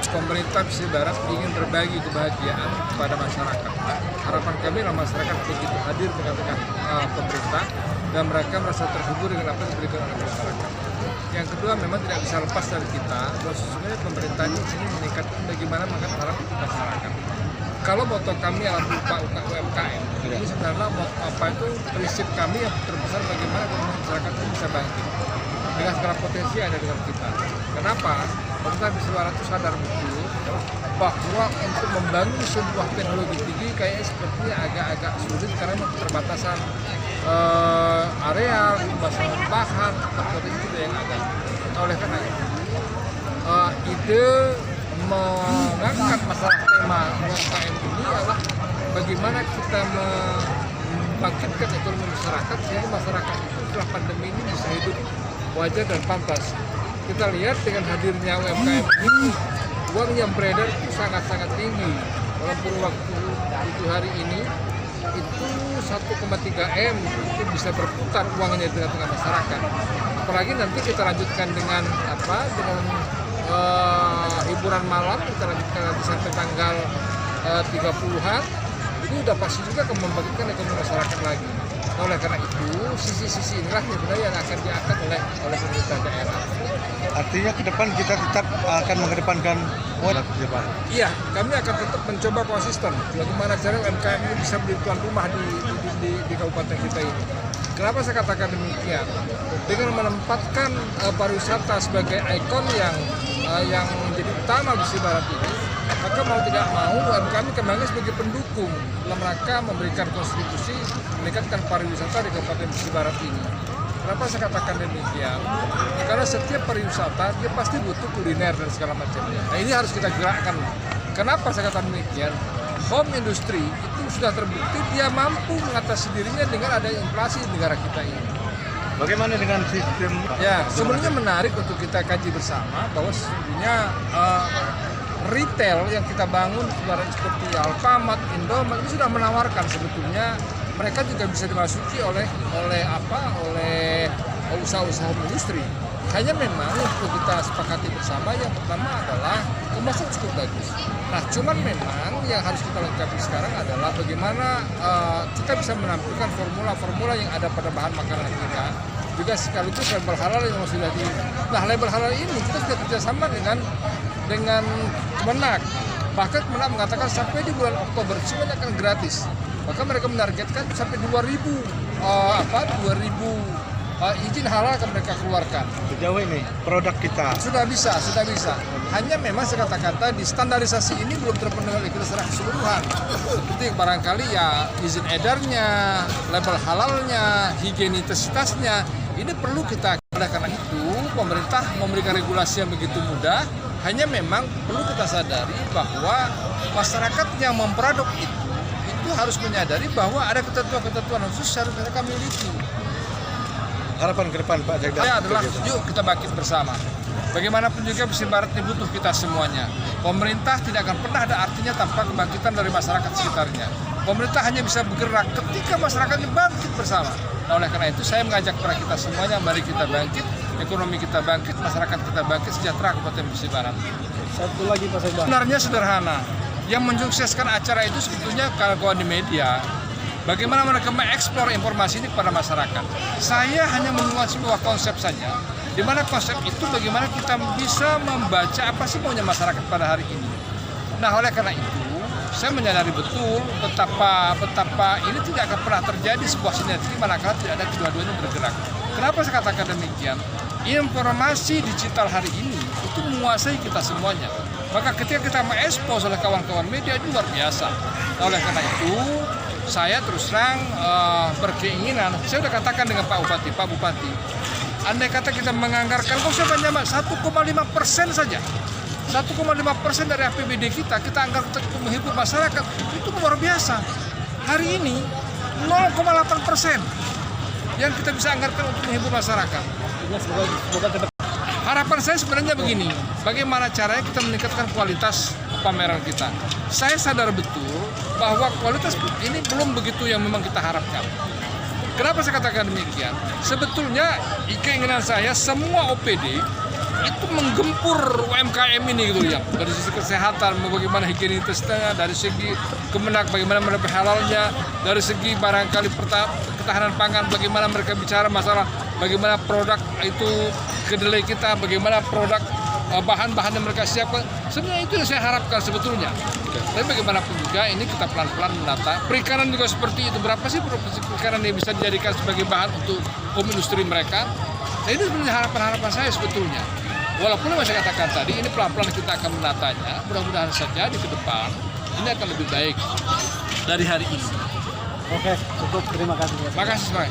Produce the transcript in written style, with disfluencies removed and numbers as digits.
pemerintah pesisir barat ingin berbagi kebahagiaan kepada masyarakat. Harapan kami adalah masyarakat begitu hadir dengan pemerintah dan mereka merasa terhibur dengan apa yang diberikan oleh masyarakat. Yang kedua, memang tidak bisa lepas dari kita bahwa sesungguhnya pemerintah ini meningkatkan bagaimana makan harap masyarakat. Kalau moto kami adalah berupa UMKM, ini sebenarnya prinsip kami yang terbesar bagaimana masyarakat itu bisa bangkit dengan segala potensi yang ada dengan kita. Kenapa? Pemerintah pesisir barat itu sadar betul bahwa untuk membangun sebuah teknologi tinggi kayaknya sepertinya agak-agak sulit karena keterbatasan areal, keterbatasan bahan, potensi itu yang ada. Oleh karena itu, ide mengangkat masalah tema UMKM ini adalah bagaimana kita membangkitkan ekonomi masyarakat sehingga masyarakat itu setelah pandemi ini bisa hidup wajar dan pantas. Kita lihat dengan hadirnya UMKM ini, uang yang beredar itu sangat-sangat tinggi. Dalam kurun waktu 7 hari ini, itu 1,3 M itu bisa berputar uangnya di tengah-tengah masyarakat. Apalagi nanti kita lanjutkan dengan hiburan malam, kita lanjutkan nanti sampai tanggal 30-an, ini udah pasti juga akan membangkitkan ekonomi masyarakat lagi. Oleh karena itu, sisi-sisi inilah sebenarnya yang akan diangkat oleh pemerintah daerah. Artinya ke depan kita tetap akan mengedepankan Iya, kami akan tetap mencoba konsisten bagaimana cara UMKM ini bisa menjadi tuan rumah di kabupaten kita ini. Kenapa saya katakan demikian? Dengan menempatkan pariwisata sebagai ikon yang menjadi utama di pesisir barat ini, maka mau tidak mau UMKM kembali sebagai pendukung dalam rangka memberikan kontribusi meningkatkan pariwisata di kabupaten pesisir barat ini. Kenapa saya katakan demikian? Karena setiap pariwisata dia pasti butuh kuliner dan segala macamnya. Nah, ini harus kita gerakkan. Kenapa saya katakan demikian? Home industry itu sudah terbukti dia mampu mengatasi dirinya dengan adanya inflasi di negara kita ini. Bagaimana dengan sistem? Ya, sebenarnya menarik untuk kita kaji bersama bahwa sesungguhnya retail yang kita bangun seperti Alfamart, Indomaret ini sudah menawarkan sebetulnya mereka juga bisa dimasuki oleh usaha-usaha industri. Hanya memang untuk kita sepakati bersama yang pertama adalah kemasan cukup bagus. Nah, cuman memang yang harus kita lengkapi sekarang adalah bagaimana kita bisa menampilkan formula-formula yang ada pada bahan makanan kita. Juga sekaligus label halal yang sudah Nah, label halal ini kita sudah kerjasama dengan Kemenak. Bahkan Kemenak mengatakan sampai di bulan Oktober semuanya akan gratis. Maka mereka menargetkan sampai 2.000 izin halal akan mereka keluarkan. Sejauh ini produk kita Sudah bisa. Hanya memang saya kata di standarisasi ini belum terpenuhi oleh kita secara keseluruhan. Seperti barangkali ya izin edarnya, label halalnya, higienitasnya, ini perlu kita. Oleh karena itu pemerintah memberikan regulasi yang begitu mudah. Hanya memang perlu kita sadari bahwa masyarakat yang memproduk itu harus menyadari bahwa ada ketentuan-ketentuan khusus harus mereka miliki. Harapan ke depan Pak Sekda Adalah yuk kita bangkit bersama. Bagaimanapun juga pesisir barat ini butuh kita semuanya. Pemerintah tidak akan pernah ada artinya tanpa kebangkitan dari masyarakat sekitarnya. Pemerintah hanya bisa bergerak ketika masyarakatnya bangkit bersama. Nah, oleh karena itu saya mengajak kepada kita semuanya, mari kita bangkit, ekonomi kita bangkit, masyarakat kita bangkit, sejahtera Kabupaten Pesisir Barat. Satu lagi Pak Sekda. Sebenarnya sederhana. Yang mensukseskan acara itu sebetulnya kawan-kawan di media. Bagaimana mereka mengeksplor informasi ini kepada masyarakat. Saya hanya membuat sebuah konsep saja, di mana konsep itu bagaimana kita bisa membaca apa sih maunya masyarakat pada hari ini. Nah, oleh karena itu, saya menyadari betul betapa ini tidak akan pernah terjadi sebuah sinergi manakala tidak ada kedua-duanya bergerak. Kenapa saya katakan demikian? Informasi digital hari ini itu menguasai kita semuanya. Maka ketika kita mengekspos oleh kawan-kawan media itu luar biasa. Oleh karena itu, saya terus terang berkeinginan, saya sudah katakan dengan Pak Bupati, andai kata kita menganggarkan, kok saya hanya 1,5% saja. 1,5% dari APBD kita anggarkan untuk menghibur masyarakat, itu luar biasa. Hari ini 0,8% yang kita bisa anggarkan untuk menghibur masyarakat. Harapan saya sebenarnya begini, bagaimana caranya kita meningkatkan kualitas pameran kita. Saya sadar betul bahwa kualitas ini belum begitu yang memang kita harapkan. Kenapa saya katakan demikian? Sebetulnya keinginan saya semua OPD itu menggempur UMKM ini gitu ya, dari sisi kesehatan, bagaimana higienitasnya, dari segi kemenak, bagaimana mereka halalnya, dari segi barangkali ketahanan pangan, bagaimana mereka bicara masalah bagaimana produk itu kedelai kita, bagaimana produk bahan-bahan yang mereka siapkan, sebenarnya itu yang saya harapkan sebetulnya. Tapi bagaimanapun juga ini kita pelan-pelan menata. Perikanan juga seperti itu. Berapa sih produksi perikanan yang bisa dijadikan sebagai bahan untuk industri mereka? Nah, ini sebenarnya harapan-harapan saya sebetulnya. Walaupun yang saya katakan tadi, ini pelan-pelan kita akan menatanya. Mudah-mudahan saja di ke depan ini akan lebih baik dari hari ini. Oke, cukup. Terima kasih. Terima kasih.